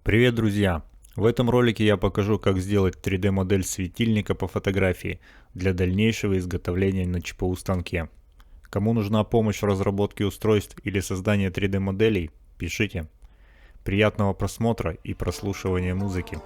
Привет, друзья! В этом ролике я покажу, как сделать 3D модель светильника по фотографии для дальнейшего изготовления на ЧПУ станке. Кому нужна помощь в разработке устройств или создании 3D моделей, пишите. Приятного просмотра и прослушивания музыки.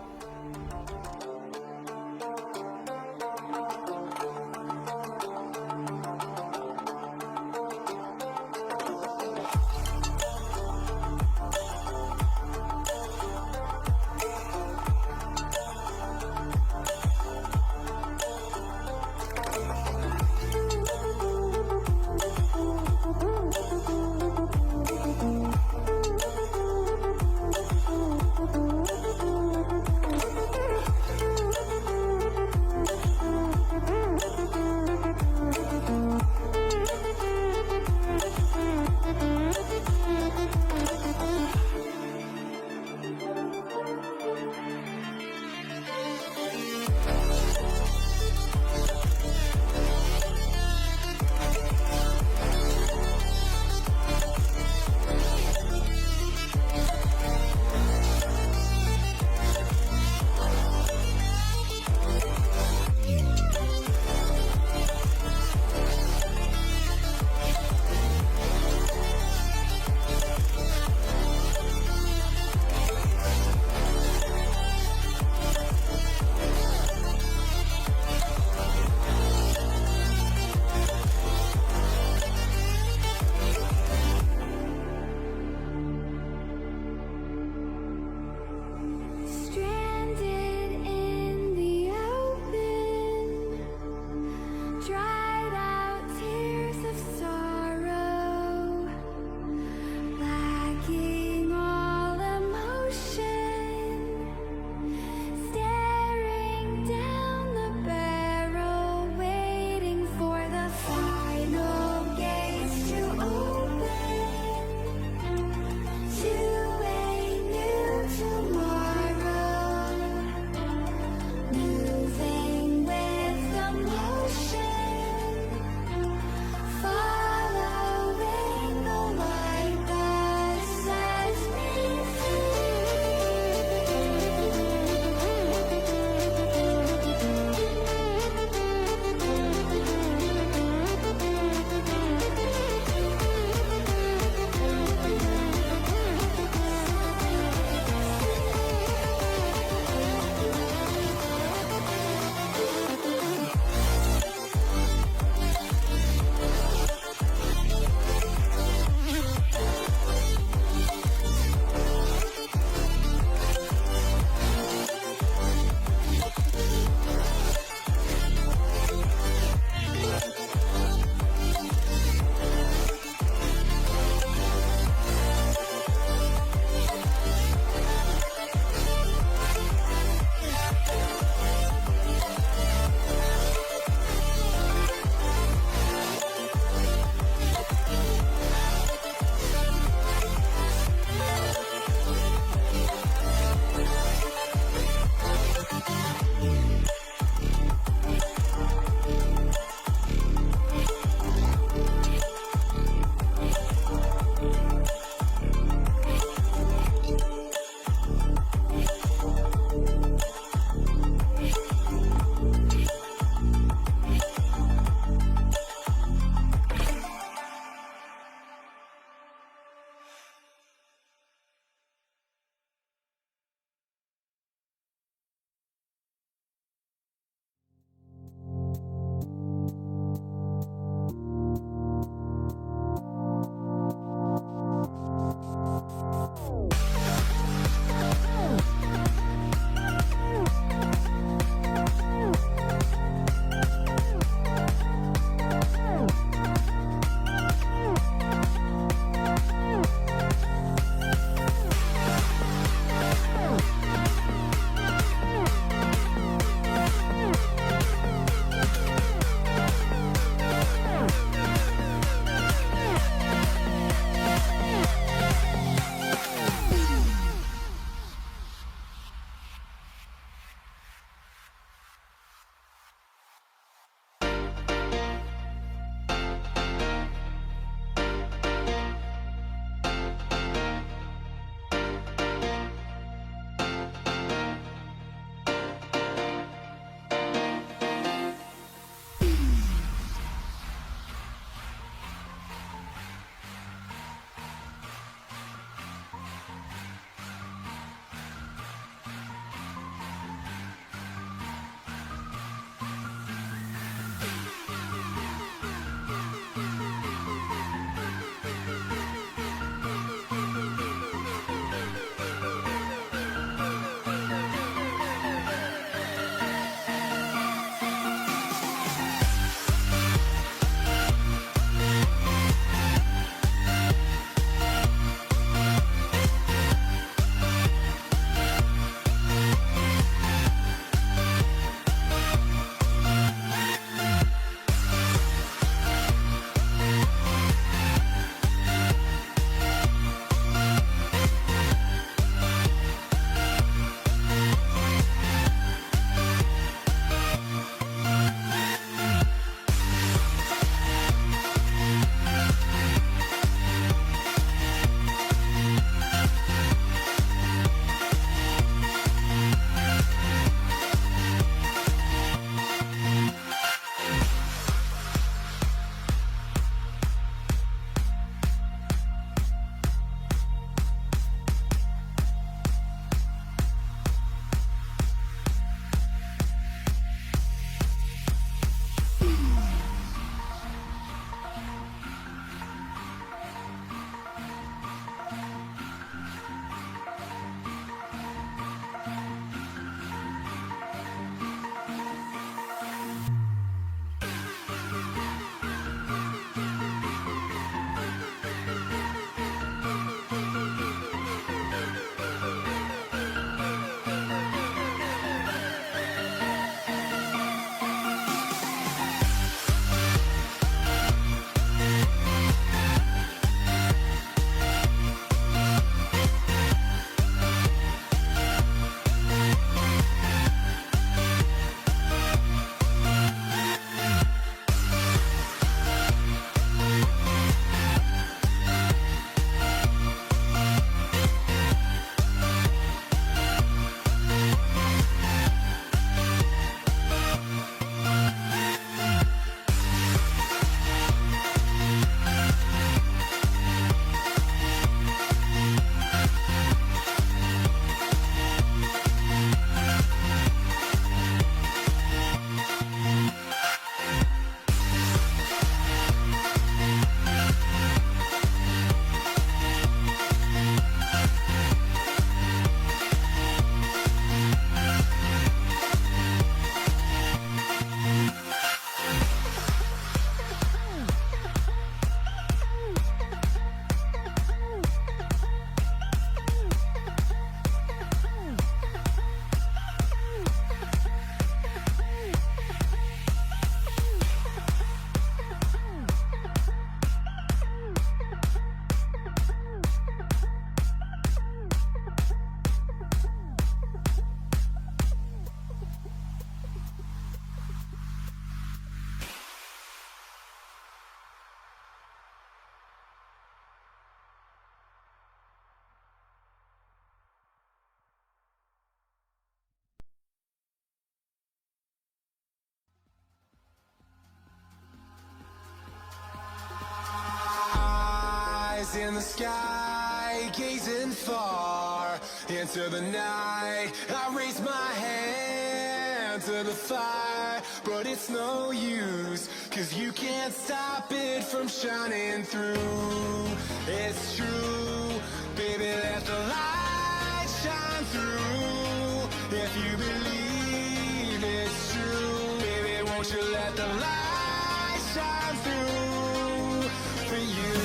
Eyes in the sky, gazing far into the night. I raise my hand to the fire, but it's no use, 'cause you can't stop it from shining through. It's true, baby, let the light shine through. If you believe it's true, baby, won't you let the light shine through for you.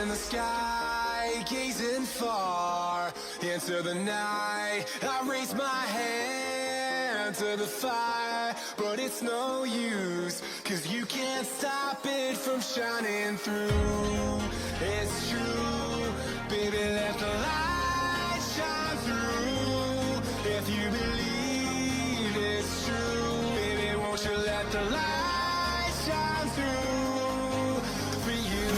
In the sky, gazing far into the night. I raise my hand to the fire, but it's no use, 'cause you can't stop it from shining through. It's true, baby, let the light shine through. If you believe it's true, baby, won't you let the light shine through for you.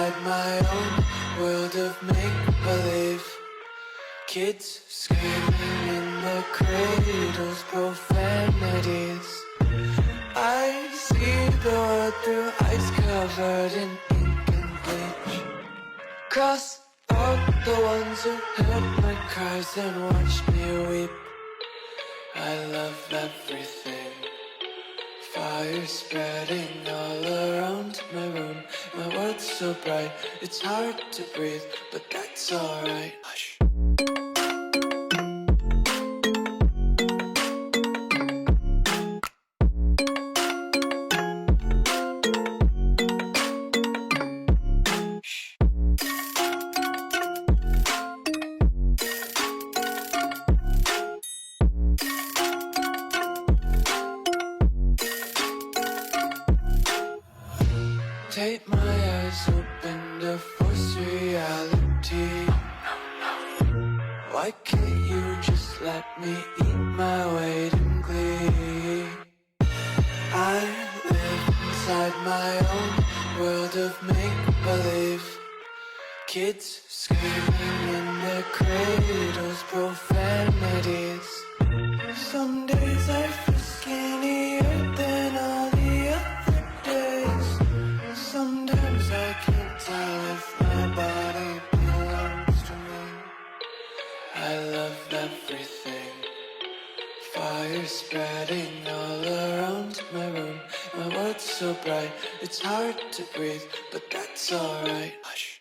inside my own world of make-believe. Kids screaming in the cradles, profanities. I see the world through ice covered in ink and bleach. Cross out the ones who heard my cries and watched me weep. I love everything. Fire spreading all around my room. My world's so bright, it's hard to breathe, but that's alright. Hush. Take my eyes open to force reality. Why can't you just let me eat my weight in glee? I live inside my own world of make-believe. Kids screaming in their cradles, profanities. Some days I feel skinnier than all the other days. Sometimes I can't tell if my body belongs to me. I love everything. Fire spreading all around my room. My world's so bright, it's hard to breathe, but that's alright. Hush.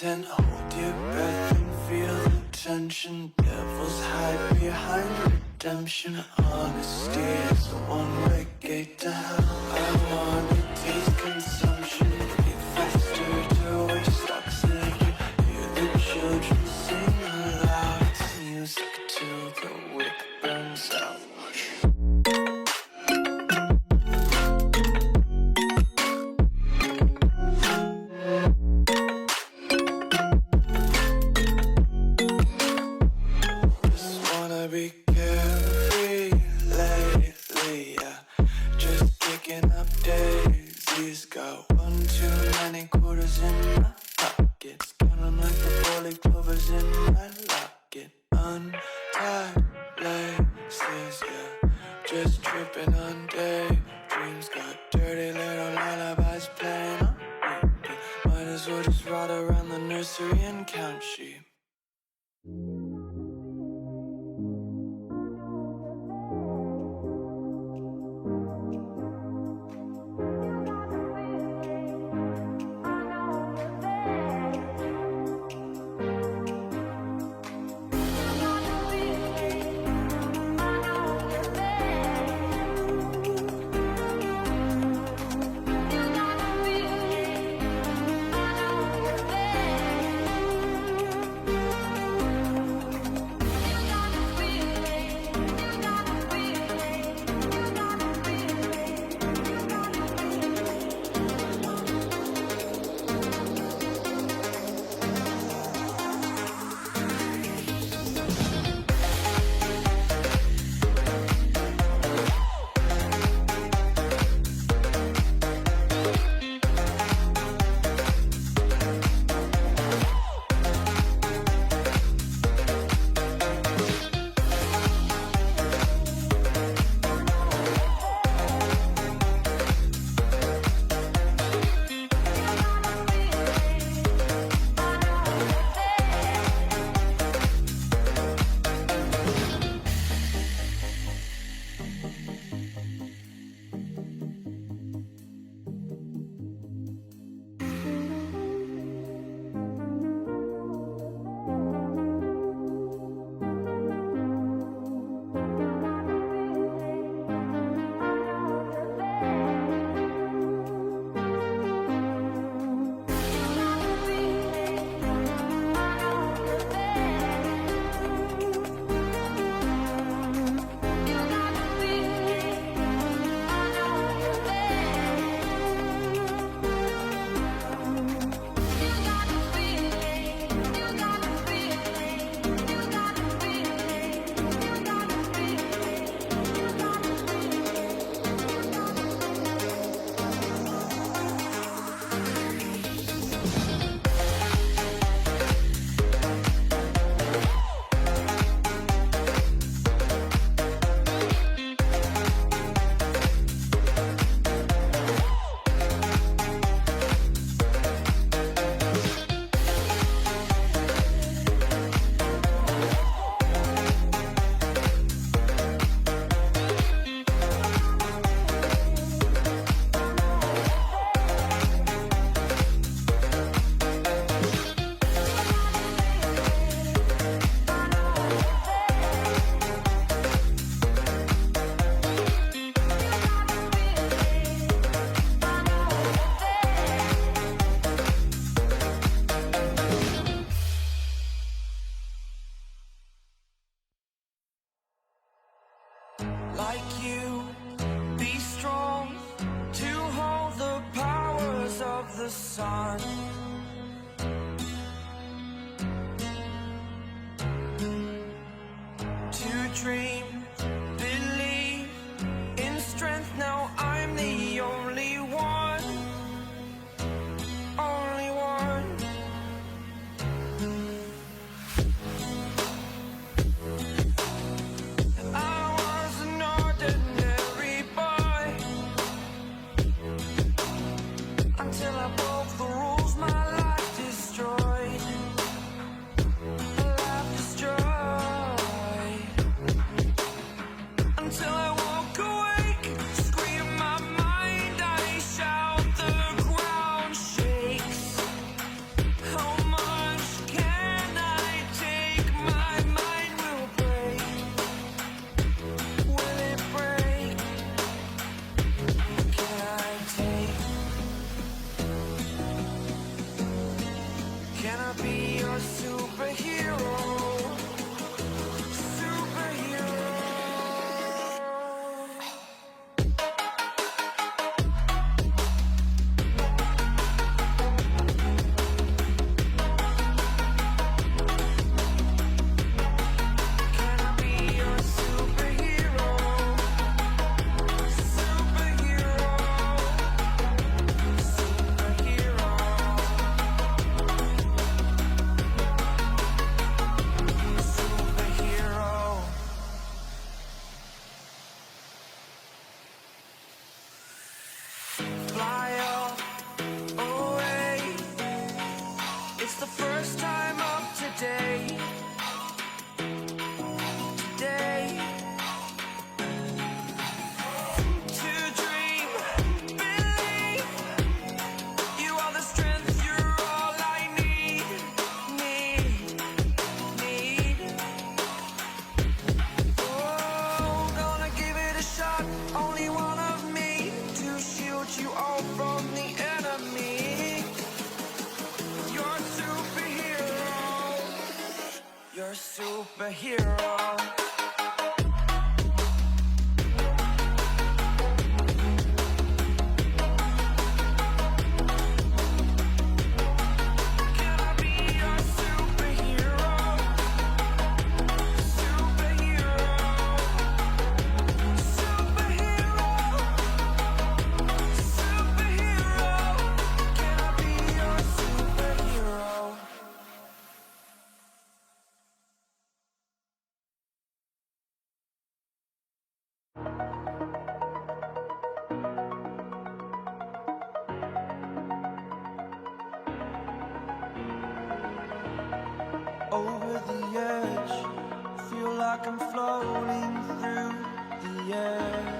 And hold your breath and feel the tension. Devils hide behind redemption. Honesty is a one-way gate to hell. I wanna taste consumption. Breathe faster to waste oxygen. Hear the children sing aloud. It's music till the wick burns out. Be carefree lately, yeah. Just picking up daisies. Got one too many quarters in my pockets. Counting like the 4-leaf clovers in my locket. Untied laces, yeah. Just tripping on daydreams. Got dirty little lullabies playing on repeat. Might as well just ride around the nursery and count sheep. the sun. To dream, believe in strength. Now I'm the only one, only one. I was an ordinary boy until I broke the rules. My life destroyed, a life destroyed. Until I woke awake, scream my mind, I shout, the ground shakes. How much can I take? My mind will break. Will it break? Can I take? Can I be your superhero? Superhero. Can I be your superhero? Superhero. Superhero. Superhero. Fly away. It's the first time of today. Today. To dream, believe. You are the strength, you're all I need. Need. Oh, gonna give it a shot. Only one of me to shield you all from the enemy. You're a superhero. You're a superhero. Can I be your superhero? Superhero. Superhero. Superhero. Can I be your superhero? Over the edge, feel like I'm floating through the air.